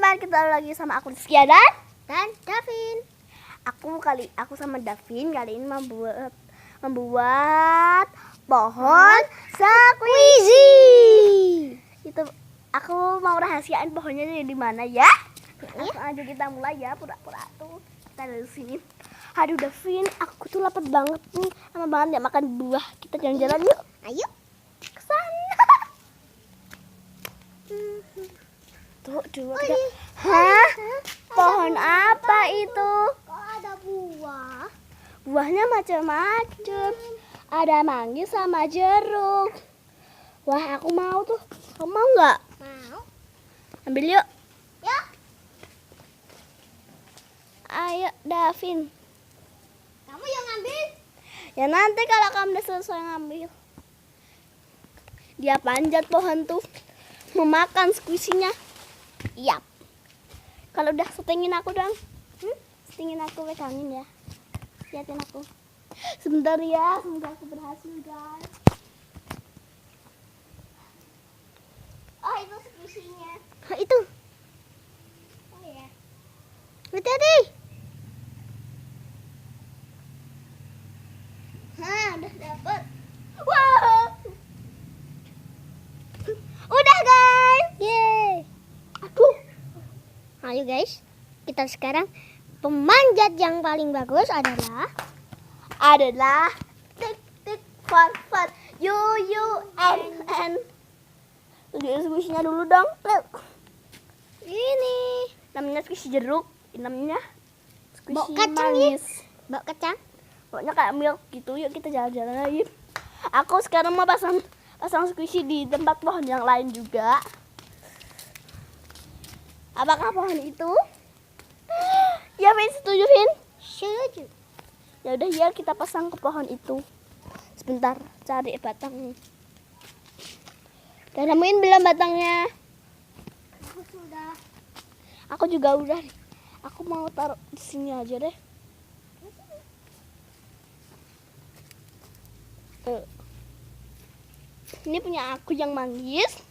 teman-teman, kita lagi sama aku Rizkia dan Davin. Aku sama Davin kali ini membuat pohon squishy. Itu aku mau rahasiain pohonnya di mana ya. Langsung aja kita mulai ya, pura-pura tuh kita dari sini. Aduh Davin, aku tuh lapar banget nih, lama banget ya makan buah. Kita jalan-jalan yuk. Ayo ke sana. Tuh, kita. Hah? Pohon apa itu? Kok ada buah? Buahnya macam-macam. Ada manggis sama jeruk. Wah, aku mau tuh. Kamu mau nggak? Mau. Ambil yuk. Ya. Ayo, Davin. Kamu yang ngambil? Ya nanti kalau kamu udah selesai ngambil. Dia panjat pohon tuh. Memakan squishy-nya. Yap. Kalau udah setengin aku dong. Setengin aku, pegangin ya. Liatin aku. Sebentar ya, semoga aku berhasil guys. Oh itu squishy-nya. Itu. Oh ya. Hati-hati. Udah dapet. Wow. Udah guys. Yeay. Aduh. Ayo guys, kita sekarang pemanjat yang paling bagus adalah tik tik fun fun UUNN. Tunjukin squishy-nya dulu dong. ini. Namanya squishy jeruk. Ini namanya squishy Bau kacang ya? manis. Bau kacang. Pokoknya kayak milk gitu. Yuk kita jalan-jalan lagi. Aku sekarang mau pasang squishy di tempat pohon yang lain juga. Apakah pohon itu? Ya Vin, setuju Vin? Setuju. Ya udah ya, kita pasang ke pohon itu. Sebentar, cari batangnya. Udah nemuin belum batangnya? Aku sudah. Aku juga udah. Aku mau taruh di sini aja deh. Ini punya aku yang manggis.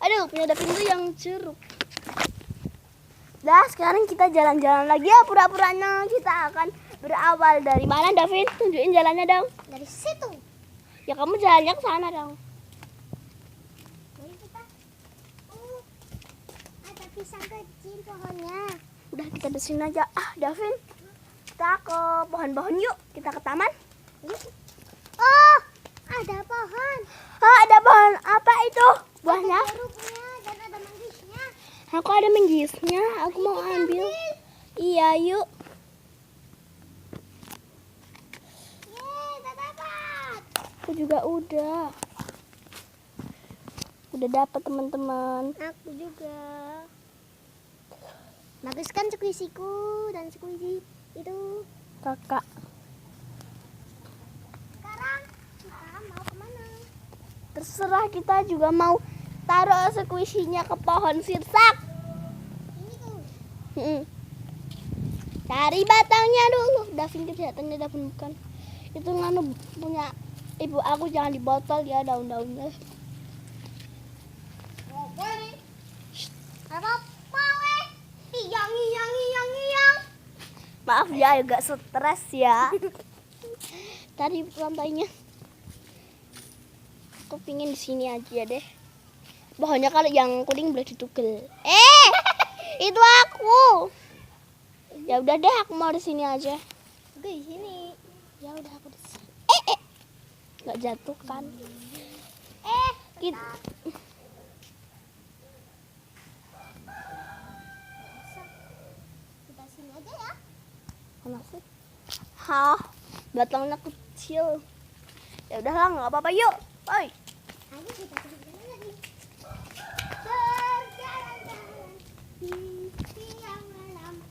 Aduh, punya Davin tuh yang jeruk. Dah, sekarang kita jalan-jalan lagi ya. Pura-puranya kita akan berawal dari mana, Davin? Tunjukin jalannya dong. Dari situ. Ya kamu jalannya ke sana dong. Jadi kita. Ada pisang kecil pohonnya. Udah kita di sini aja. Davin, kita ke pohon-pohon yuk. Kita ke taman. Oh, ada pohon. Ada pohon apa itu? Buahnya? Ada jeruknya dan ada manggisnya. Aku ada manggisnya. Aku mau ambil. Iya, yuk. Yeay, udah dapat. Aku juga udah. Udah dapat teman-teman. Aku juga. Bagus kan squishy-ku dan squishy itu. Kakak. Sekarang kita mau kemana? Terserah, kita juga mau taruh squishy-nya ke pohon sirsak. Ini tuh. Cari batangnya dulu. Davin kelihatannya Davin bukan. Itu nganu punya ibu aku, jangan di botol ya daun-daunnya. Apa weh? Iyang. Maaf ya, agak stres ya. Tadi lantainya. Aku pingin di sini aja deh. Pohonnya kalau yang kuning boleh ditugel. Itu aku. Ya udah deh, aku mau di sini aja. Di sini. Ya udah aku di sini. Nggak jatuh kan? Kita Kita sini aja ya. mana sih? Hah, batangnya kecil. Ya udahlah, nggak apa-apa yuk. Oi. Ayo kita jalan lagi. Berjalan-jalan di siang malam.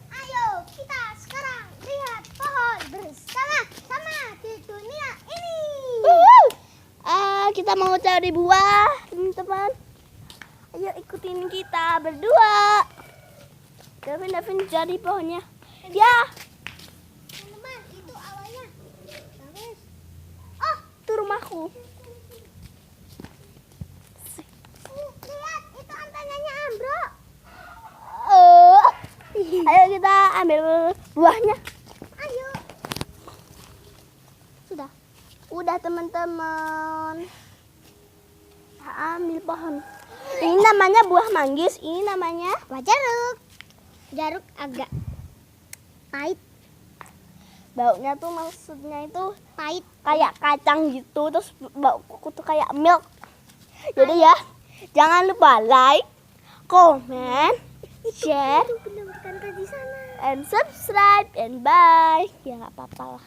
Ayo kita sekarang lihat pohon bersama-sama di dunia ini. Kita mau cari buah, teman-teman. Ayo ikutin kita berdua. Davin cari pohonnya. Ya. Teman-teman, itu awalnya. Bagus. Itu rumahku. Lihat, itu antenanya ambruk. kita ambil buahnya. Ayo. Sudah. Udah teman-teman. Ambil pohon. Ini namanya buah manggis. Ini namanya Buah jeruk. Jeruk agak pahit. baunya tuh maksudnya itu Pahit. kayak kacang gitu. Terus bau kuku tuh kayak milk. Jadi ya, jangan lupa like, comment, share, Bukan di sana. and subscribe, and bye. Ya nggak apa-apa lah.